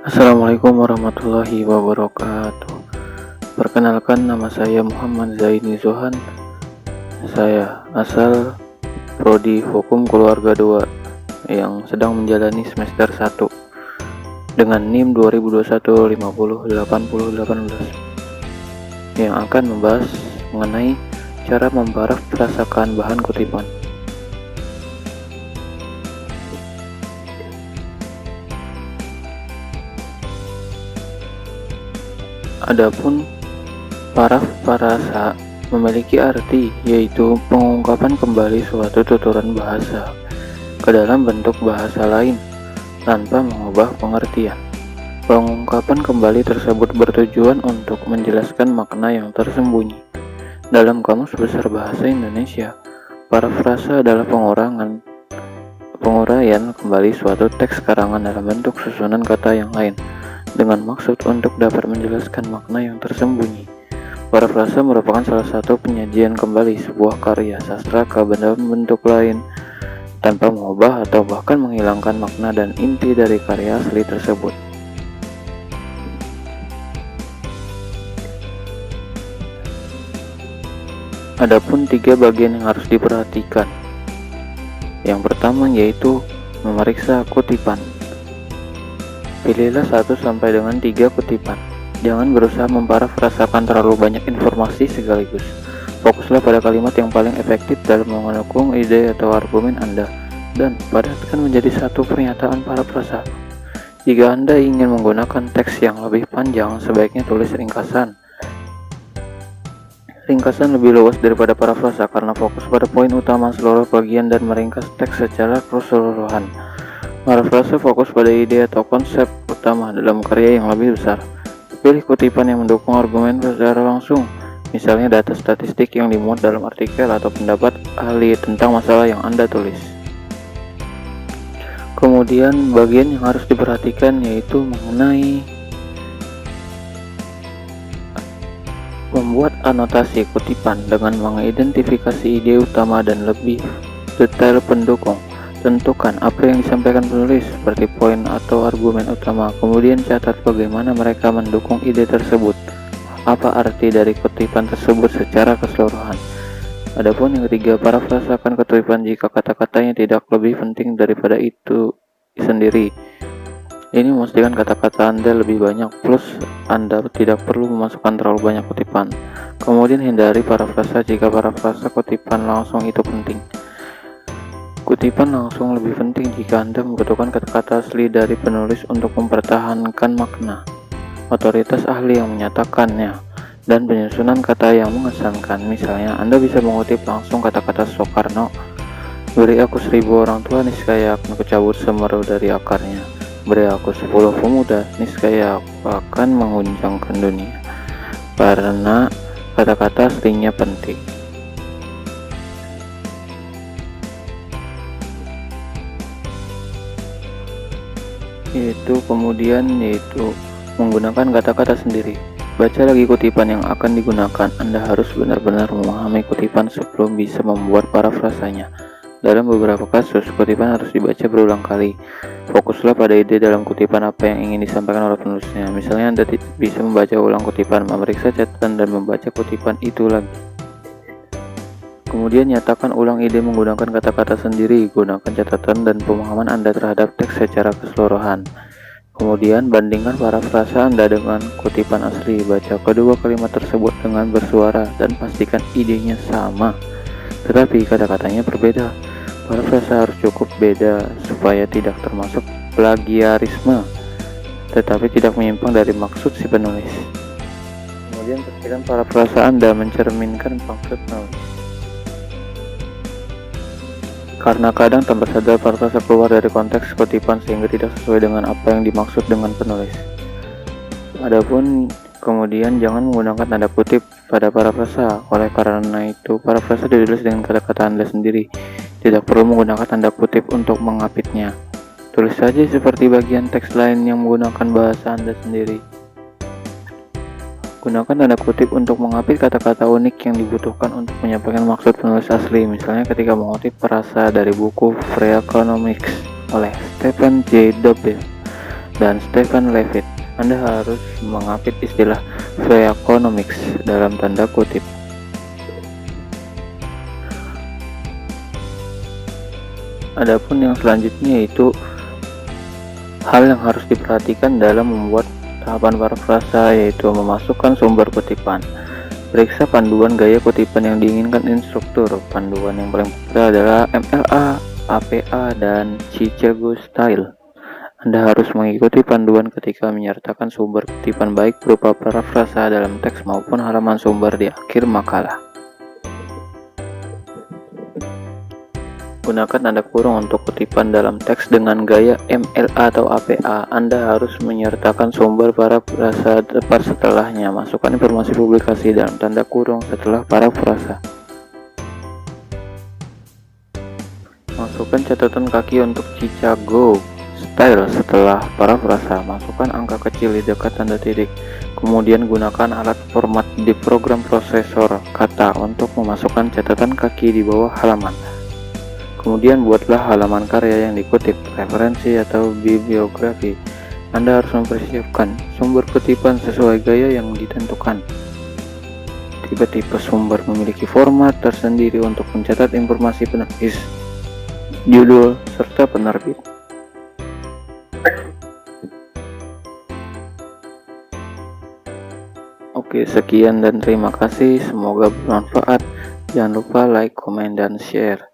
Assalamualaikum warahmatullahi wabarakatuh. Perkenalkan, nama saya Muhammad Zaini Zohan. Saya asal Prodi Hukum Keluarga 2 yang sedang menjalani semester 1 dengan NIM 2021 508018 yang akan membahas mengenai cara memparafrasakan bahan kutipan. Adapun parafrasa memiliki arti, yaitu pengungkapan kembali suatu tuturan bahasa ke dalam bentuk bahasa lain tanpa mengubah pengertian. Pengungkapan kembali tersebut bertujuan untuk menjelaskan makna yang tersembunyi. Dalam Kamus Besar Bahasa Indonesia, parafrasa adalah penguraian kembali suatu teks karangan dalam bentuk susunan kata yang lain dengan maksud untuk dapat menjelaskan makna yang tersembunyi. Parafrasa merupakan salah satu penyajian kembali sebuah karya sastra ke dalam bentuk lain tanpa mengubah atau bahkan menghilangkan makna dan inti dari karya asli tersebut. Adapun 3 bagian yang harus diperhatikan. Yang pertama yaitu memeriksa kutipan. Pilihlah 1 sampai dengan 3 kutipan. Jangan berusaha memparafrasakan terlalu banyak informasi sekaligus. Fokuslah pada kalimat yang paling efektif dalam mendukung ide atau argumen Anda, dan padatkan menjadi satu pernyataan parafrasa. Jika Anda ingin menggunakan teks yang lebih panjang, sebaiknya tulis ringkasan. Ringkasan lebih luas daripada parafrasa karena fokus pada poin utama seluruh bagian dan meringkas teks secara keseluruhan. Parafrasa fokus pada ide atau konsep utama dalam karya yang lebih besar. Pilih kutipan yang mendukung argumen secara langsung, misalnya data statistik yang dimuat dalam artikel atau pendapat ahli tentang masalah yang Anda tulis. Kemudian bagian yang harus diperhatikan yaitu mengenai membuat anotasi kutipan dengan mengidentifikasi ide utama dan lebih detail pendukung. Tentukan apa yang disampaikan penulis seperti poin atau argumen utama, kemudian catat bagaimana mereka mendukung ide tersebut. Apa arti dari kutipan tersebut secara keseluruhan. Adapun yang ketiga, parafrasakan kutipan jika kata-katanya tidak lebih penting daripada itu sendiri. Ini memastikan kata-kata Anda lebih banyak, plus Anda tidak perlu memasukkan terlalu banyak kutipan. Kemudian hindari parafrasa jika parafrasa kutipan langsung itu penting. Kutipan langsung lebih penting jika Anda membutuhkan kata-kata asli dari penulis untuk mempertahankan makna, otoritas ahli yang menyatakannya, dan penyusunan kata yang mengesankan. Misalnya, Anda bisa mengutip langsung kata-kata Soekarno, "Beri aku 1000 orang tua, niscaya akan kucabut semeru dari akarnya. Beri aku 10 pemuda, niscaya aku akan menguncangkan dunia." Karena kata-kata aslinya penting. Kemudian menggunakan kata-kata sendiri. Baca lagi kutipan yang akan digunakan. Anda harus benar-benar memahami kutipan sebelum bisa membuat parafrasanya. Dalam beberapa kasus, kutipan harus dibaca berulang kali. Fokuslah pada ide dalam kutipan apa yang ingin disampaikan oleh penulisnya. Misalnya, Anda bisa membaca ulang kutipan, memeriksa catatan, dan membaca kutipan itu lagi. Kemudian nyatakan ulang ide menggunakan kata-kata sendiri. Gunakan catatan dan pemahaman Anda terhadap teks secara keseluruhan. Kemudian bandingkan parafrasa Anda dengan kutipan asli. Baca kedua kalimat tersebut dengan bersuara dan pastikan idenya sama, tetapi kata-katanya berbeda. Parafrasa harus cukup beda supaya tidak termasuk plagiarisme, tetapi tidak menyimpang dari maksud si penulis. Kemudian pastikan parafrasa Anda mencerminkan maksud penulis. Karena kadang tanpa sadar parafrasa keluar dari konteks kutipan sehingga tidak sesuai dengan apa yang dimaksud dengan penulis. Adapun kemudian jangan menggunakan tanda kutip pada parafrasa. Oleh karena itu, parafrasa ditulis dengan kata-kata Anda sendiri. Tidak perlu menggunakan tanda kutip untuk mengapitnya. Tulis saja seperti bagian teks lain yang menggunakan bahasa Anda sendiri. Gunakan tanda kutip untuk mengapit kata-kata unik yang dibutuhkan untuk menyampaikan maksud penulis asli. Misalnya ketika mengutip frasa dari buku Freakonomics, oleh Stephen J. Dobbs dan Stephen Levitt. Anda harus mengapit istilah Freakonomics dalam tanda kutip. Adapun yang selanjutnya yaitu hal yang harus diperhatikan dalam membuat tahapan parafrasa, yaitu memasukkan sumber kutipan. Periksa panduan gaya kutipan yang diinginkan instruktur. Panduan yang paling populer adalah MLA, APA, dan Chicago Style. Anda harus mengikuti panduan ketika menyertakan sumber kutipan baik berupa parafrasa dalam teks maupun halaman sumber di akhir makalah. Gunakan tanda kurung untuk kutipan dalam teks dengan gaya MLA atau APA. Anda harus menyertakan sumber parafrasa tepat setelahnya. Masukkan informasi publikasi dalam tanda kurung setelah parafrasa. Masukkan catatan kaki untuk Chicago Style setelah parafrasa. Masukkan angka kecil di dekat tanda titik. Kemudian gunakan alat format di program prosesor kata untuk memasukkan catatan kaki di bawah halaman. Kemudian buatlah halaman karya yang dikutip, referensi atau bibliografi. Anda harus mempersiapkan sumber kutipan sesuai gaya yang ditentukan. Tipe-tipe sumber memiliki format tersendiri untuk mencatat informasi penulis, judul, serta penerbit. Oke, sekian dan terima kasih. Semoga bermanfaat. Jangan lupa like, komen, dan share.